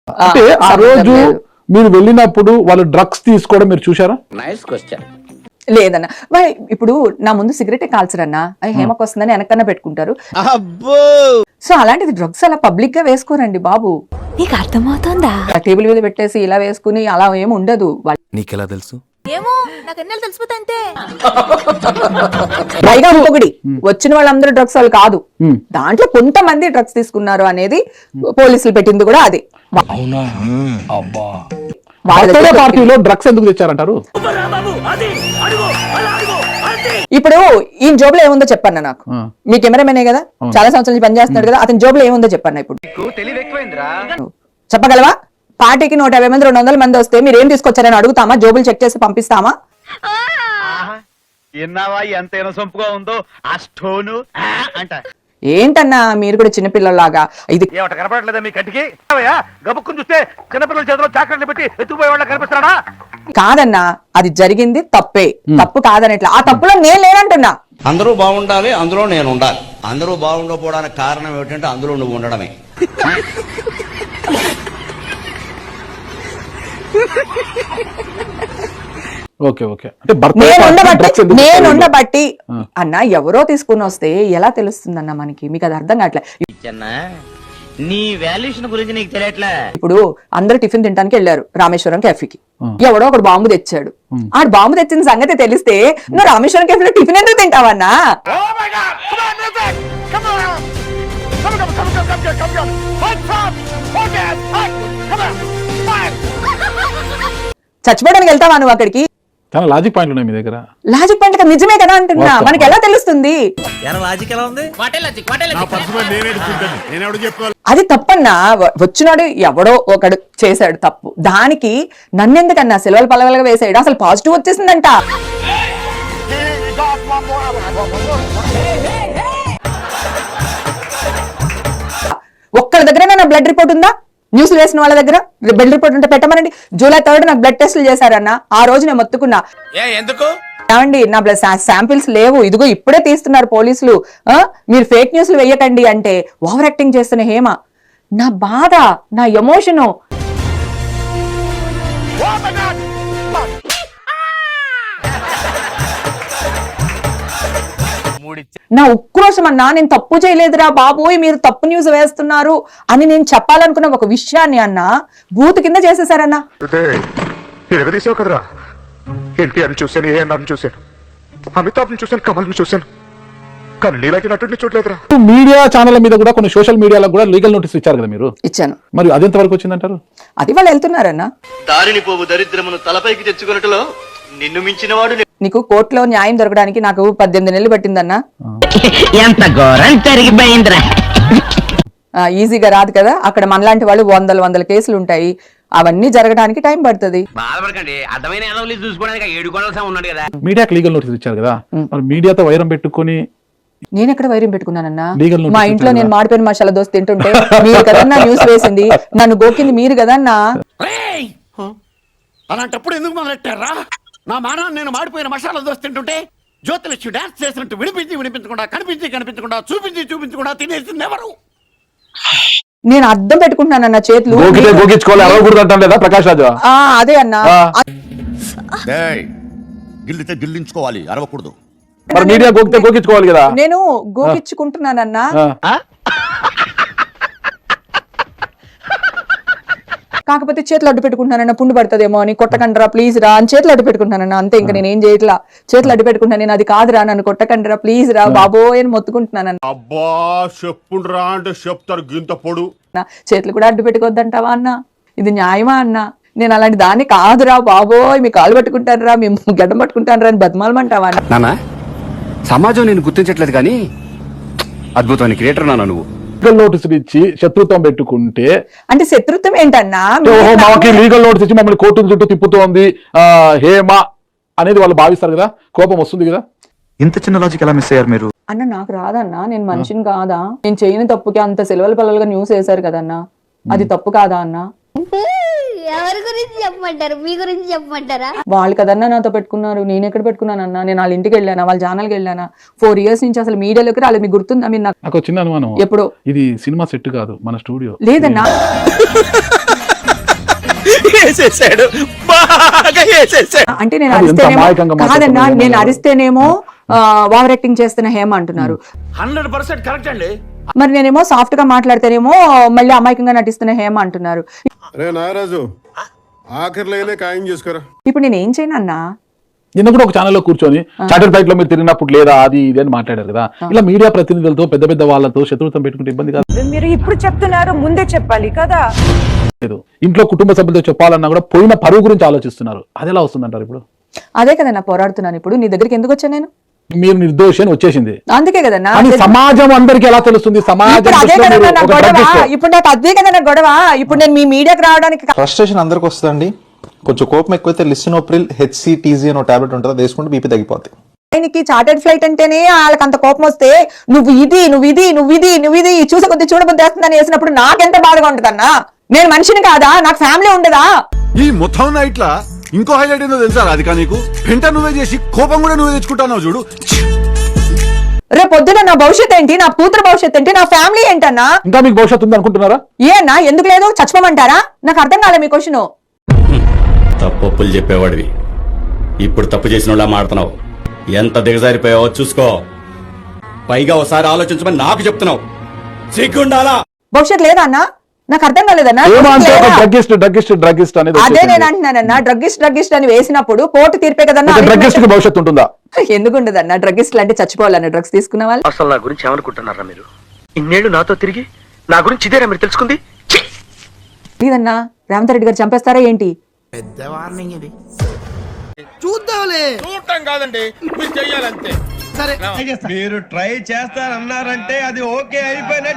అంటే ఆ రోజు మీరు వెళ్ళినప్పుడు వాళ్ళు డ్రగ్స్ తీసుకోవడం మీరు చూసారా? Nice question. లేదన్నా ఇప్పుడు నా ముందు సిగరెటే కాల్చరన్నా, అది హేమకు వస్తుందని వెనకన్నా పెట్టుకుంటారు. సో అలాంటిది డ్రగ్స్ అలా పబ్లిక్ గా వేసుకోరండి బాబు. నీకు అర్థమవుతుందా? టేబుల్ మీద పెట్టేసి ఇలా వేసుకుని అలా ఏమి ఉండదు. నీకెలా తెలుసు? ఏమో నాకు ఎన్నెలు తెలిసిపోతా అంతే. పైగా ఇంకొకటి, వచ్చిన వాళ్ళందరూ డ్రగ్స్ వాళ్ళు కాదు, దాంట్లో కొంతమంది డ్రగ్స్ తీసుకున్నారు అనేది పోలీసులు పెట్టింది కూడా అదే. పార్టీలో డ్రగ్స్ ఎందుకు తెచ్చారంటారు? ఇప్పుడు ఈ జోబులో ఏముందో చెప్పన్నా నాకు. మీ కెమెరామెనే కదా, చాలా సంవత్సరాల నుంచి పనిచేస్తున్నాడు కదా, అతని జోబులో ఏముందో చెప్పన్నా. ఇప్పుడు చెప్పగలవా? పార్టీకి 150 మంది 200 మంది వస్తే మీరు ఏం తీసుకొచ్చారని అడుగుతామా? జోబులు చెక్ చేసి పంపిస్తామా? ఏంటన్నా మీరు కూడా చిన్నపిల్లలాగా ఇది కనపడలేదా మీ కంటికి? గబుక్కుని చూస్తే చిన్నపిల్లల చేతిలో చాక్లెట్లు పెట్టి ఎత్తుకుపోయే వాళ్ళ కనిపిస్తాడా? కాదన్నా, అది జరిగింది తప్పే, తప్పు కాదనట్లా. ఆ తప్పులో నేను లేనంటున్నా. అందరూ బాగుండాలి, అందులో నేను ఉండాలి. అందరూ బాగుండకపోవడానికి కారణం ఏమిటంటే అందులో నువ్వు ఉండడమే. Okay okay. అంటే నేను ఉండబట్టి అన్న ఎవరో తీసుకుని వస్తే ఎలా తెలుస్తుంది అన్న మనకి? మీకు అది అర్థం కావట్లే. నీ వాల్యుయేషన్ గురించి నీకు తెలియట్లే. ఇప్పుడు అందరు టిఫిన్ తినడానికి వెళ్ళారు రామేశ్వరం కెఫీకి. ఎవడో ఒకడు బాంబు తెచ్చాడు. ఆ బాంబు తెచ్చిన సంగతి తెలిస్తే నువ్వు రామేశ్వరం కెఫీలో టిఫిన్ ఎందుకు తింటావన్నా? చచ్చిపోవడానికి వెళ్తావా నువ్వు అక్కడికి? చాలా లాజిక్ పాయింట్ ఉన్నాయి మీ దగ్గర. లాజిక్ పాయింట్ నిజమే కదా అంటున్నా. మనకి ఎలా తెలుస్తుంది? అది తప్పన్నా. వచ్చినాడు ఎవడో ఒకడు చేశాడు తప్పు, దానికి నన్నెందుకన్నా సెలవులు పలవలుగా వేసాడు. అసలు పాజిటివ్ వచ్చేసిందంట. ఒక్కడి దగ్గర నా బ్లడ్ రిపోర్ట్ ఉందా? న్యూస్ వేసిన వాళ్ళ దగ్గర బ్లడ్ రిపోర్ట్ ఉంటే పెట్టమనండి. జూలై 3 నాకు బ్లడ్ టెస్టులు చేశారన్న. ఆ రోజు నేను మొత్తుకున్నా, ఏమండి నా బ్లడ్ శాంపిల్స్ లేవు, ఇదిగో ఇప్పుడే తీస్తున్నారు పోలీసులు, మీరు ఫేక్ న్యూస్లు వేయకండి అంటే ఓవర్ యాక్టింగ్ చేస్తున్న హేమ. నా బాధ, నా ఎమోషను, నా ఉక్రోషం అన్నా. నేను తప్పు చేయలేదురా బాబోయ్, మీరు తప్పు న్యూస్ వేస్తున్నారు అని నేను చెప్పాలనుకున్న ఒక విషయాన్ని అన్న బూత్ కింద చేసేసారన్నా. కదరా ఎన్టీఆర్ చూశాను, ఏఎన్ఆర్ చూశాను, అమితాబ్ చూశాను, కమల్ చూశాను, కానీ నీలాంటి నటుడిని చూడలేదురా. మీడియా ఛానల్ మీద కూడా కొన్ని సోషల్ మీడియాలో కూడా లీగల్ నోటీస్ ఇచ్చారు కదా మీరు? ఇచ్చాను. మరి అది ఎంత వరకు వచ్చిందంటారు? అది వాళ్ళు వెళ్తున్నారన్నా. దారిని పోవు దరిద్రమును తలపైకి తెచ్చుకున్నట్టులో నిన్ను మించిన వాడు. నీకు కోర్టులో న్యాయం దొరకడానికి నాకు 18 నెలలు పట్టిందన్నా. ఎంత ఘోరం జరిగిపోయిందిరా. ఈజీగా రాదు కదా. అక్కడ మనలాంటి వాళ్ళు వందల కేసులు ఉంటాయి. అవన్నీ జరగడానికి టైం పడుతుంది. మీడియాకి లీగల్ నోటీస్ ఇచ్చారు కదా, మరి మీడియాతో వైరం పెట్టుకొని నేను ఎక్కడ వైరం పెట్టుకున్నానన్నా? మా ఇంట్లో నేను మాడిపోయిన మసాలా దోశ తింటుంటే మీరు కదన్నా న్యూస్ వేసింది, నన్ను గోకింది మీరు కదన్నా. అలాంటప్పుడు ఎందుకు మొదలెట్టారా? నా మానాన్ని నేను మాడిపోయిన మసాలా దోశ తింటుంటే జ్యోతిలక్ష్మి డాన్స్ చేసినట్టు వినిపించకుండా కనిపించకుండా చూపించకుండా తినేసింది ఎవరు? నేను అద్దం పెట్టుకుంటున్నానన్న చేతులు. ప్రకాష్ రాజు అదే అన్నా. గిల్లితే గిల్లించుకోవాలి, అరవకూడదు. మీడియా గోకించుకోవాలి కదా. నేను గోకించుకుంటున్నానన్నా. కాకపోతే చేతులు అడ్డు పెట్టుకుంటున్నానన్న, పుండు పడుతుందేమో అని. కొట్టకండిరా ప్లీజ్ రా అని చేతులు అడ్డు పెట్టుకుంటున్నానన్న, అంతే. ఇంకా నేను ఏం చేయట్లా, చేతులు అడ్డు పెట్టుకుంటున్నా. నేను అది కాదురా, నన్ను కొట్టకండిరా ప్లీజ్ రా బాబోయ్ అని మొత్తుకుంటున్నానన్న. అబ్బా చెప్పుండ్రా అంటే చెప్తారు గింత పొడు. చేతులు కూడా అడ్డు పెట్టుకోవద్దంటావా అన్న? ఇది న్యాయమా అన్న? నేను అలాంటి దాన్ని కాదురా బాబోయ్, మీ కాలు పట్టుకుంటాను రా, మేము గడ్డం పట్టుకుంటాను రా అని బతిమాలమంటావా నాన్న? సమాజం నేను గుర్తించట్లేదు కానీ అద్భుతమైన క్రియేటర్ నాన్న నువ్వు. లీగల్ నోటీస్ ఇచ్చి శత్రుత్వం పెట్టుకుంటే అంటే శత్రుత్వం ఏంటన్నా? మాకి లీగల్ నోటీస్ ఇచ్చి మమ్మల్ని కోర్టుల చుట్టూ తిప్పుతోంది హేమ అనేది వాళ్ళు భావిస్తారు కదా, కోపం వస్తుంది కదా. ఇంత చిన్న లాజిక్ ఎలా మిస్ అయ్యారు మీరు? అన్న నాకు రాదన్నా, నేను మనిషిని కాదా? నేను చేయని తప్పుకి అంత సెలవుల పల్లలుగా న్యూస్ వేశారు కదన్నా, అది తప్పు కాదా అన్న? ఎవరి గురించి చెప్పమంటారు? మీ గురించి చెప్పమంటారా? వాళ్ళు కదన్నా నాతో పెట్టుకున్నారు, నేను ఎక్కడ పెట్టుకున్నానన్నా? నేను వాళ్ళ ఇంటికి వెళ్ళానా, వాళ్ళ ఛానల్కి వెళ్ళానా? 4 years నుంచి అసలు మీడియాలోకి రాలేదు. మీకు గుర్తుందా? మీరు నాకు చిన్న అనుమానం, ఎప్పుడు ఇది సినిమా సెట్ కాదు, మన స్టూడియో. లేదన్నా వేసేసాడు, బాగా వేసేసాడు. అంటే నేను అది ఎంత అరిస్తేనేమో అమాయకంగా కాదన్నా, మాట్లాడుతున్నారు నేను ఏమో. అరిస్తేనేమో ఓవర్ యాక్టింగ్ చేస్తున్న హేమ అంటున్నారు. 100% కరెక్ట్ అండి. మరి నేనేమో సాఫ్ట్ గా మాట్లాడితేనేమో మళ్ళీ అమాయకంగా నటిస్తున్న హేమ అంటున్నారు. రే నాగరాజు, ఆఖరిలోనే ఖాయం చేసుకోరా. ఇప్పుడు నేను ఏం చేయను అన్నా? నిన్న కూడా ఒక ఛానల్లో కూర్చొని చార్టర్ ఫ్లైట్ లో మీరు తిరిగినప్పుడు లేదా అది ఇది అని మాట్లాడారు కదా. ఇలా మీడియా ప్రతినిధులతో పెద్ద పెద్ద వాళ్ళతో శత్రుత్వం పెట్టుకుంటే ఇబ్బంది కాదు. మీరు ఇప్పుడు చెప్తున్నారు, ముందే చెప్పాలి కదా. లేదు, ఇంట్లో కుటుంబ సభ్యులతో చెప్పాలన్నా కూడా పోయిన పరువు గురించి ఆలోచిస్తున్నారు. అది ఎలా వస్తుందంటారు ఇప్పుడు? అదే కదన్నా పోరాడుతున్నాను. ఇప్పుడు నీ దగ్గరికి ఎందుకు వచ్చాను నేను? మీరు నిర్దోషి అని వచ్చేసింది. అందుకే కదన్నా. కానీ సమాజం అందరికి ఎలా తెలుస్తుంది? సమాజం ఇప్పుడు అదే దృష్టిలో కదన్నా మీరు నా ఒక గొడవ. drugist. ఇప్పుడు నాకు అదే కదన్నా గొడవ. ఇప్పుడు నేను మీ మీడియాకి రావడానికి ఫ్రస్ట్రేషన్ అందరికి వస్తుందండి. కొంచెం కోపం ఎక్కువైతే లిసినోప్రిల్ హెచ్సిటీజీ అని టాబ్లెట్ ఉంటుంది, అది వేసుకుంటే బీపీ తగ్గిపోతుంది. ఆయనకి చార్టెడ్ ఫ్లైట్ అంటేనే వాళ్ళకి అంత కోపం వస్తే నువ్వు ఇది చూసే కొద్ది చూడబుద్ధి వేస్తుందని వేసినప్పుడు నాకెంత బాధగా ఉంటుందన్నా? నేను మనిషిని కాదా? నాకు ఫ్యామిలీ ఉండదా? ఈ మొత్తం నైట్ లా ఇంకో హైలైట్ ఏందో తెలుసా రాధిక నీకు? వెంట నువ్వే చేసి కోపం కూడా నువ్వే తెచ్చుకుంటావు చూడు. రేపు పొద్దున నా భవిష్యత్ ఏంటి? నా కూతురు భవిష్యత్ ఏంటి? నా ఫ్యామిలీ ఏంటన్నా? ఇంకా మీకు భవిష్యత్తు ఉంది అనుకుంటున్నారా? ఏ అన్నా ఎందుకు లేదు? చచ్చిపోమంటారా? నాకు అర్థం కాలే మీ క్వశ్చన్. తప్పులు చెప్పేవాడివి ఇప్పుడు తప్పు చేసిన వాళ్ళ మాడుతున్నావు. ఎంత దిగజారిపోయావో చూసుకో. పైగా ఒకసారి ఆలోచించమని నాకు చెప్తున్నావు. సిగ్గుండాలా? భవిష్యత్ లేదా అన్నా? నాకు అర్థం కాలేదన్నా. ఏమో అంటే ఒక డ్రగ్గిస్ట్ అనేది అదే నేను అంటున్నానన్నా. డ్రగ్గిస్ట్ అని వేసినప్పుడు కోర్టు తీర్పే కదన్నా. డ్రగ్గిస్ట్ కి భవిష్యత్తు ఉంటుందా? ఎందుకు ఉండదన్నా? డ్రగ్గిస్ట్లు అంటే చచ్చిపోవాలన్న డ్రగ్స్ తీసుకున్న వాళ్ళు. అసలు నా గురించి ఏమనుకుంటున్నారా మీరు? ఇన్నేళ్ళు నాతో తిరిగి నా గురించి ఇదేనా మీరు తెలుసుకుంది? లేదన్నా, రేవంత్ రెడ్డి గారు చంపేస్తారా ఏంటి? చూద్దాంలే. చూడటం కాదండి, మీరు చెయ్యాలంతే. సరే, మీరు ట్రై చేస్తారన్నారంటే అది ఓకే అయిపోయిన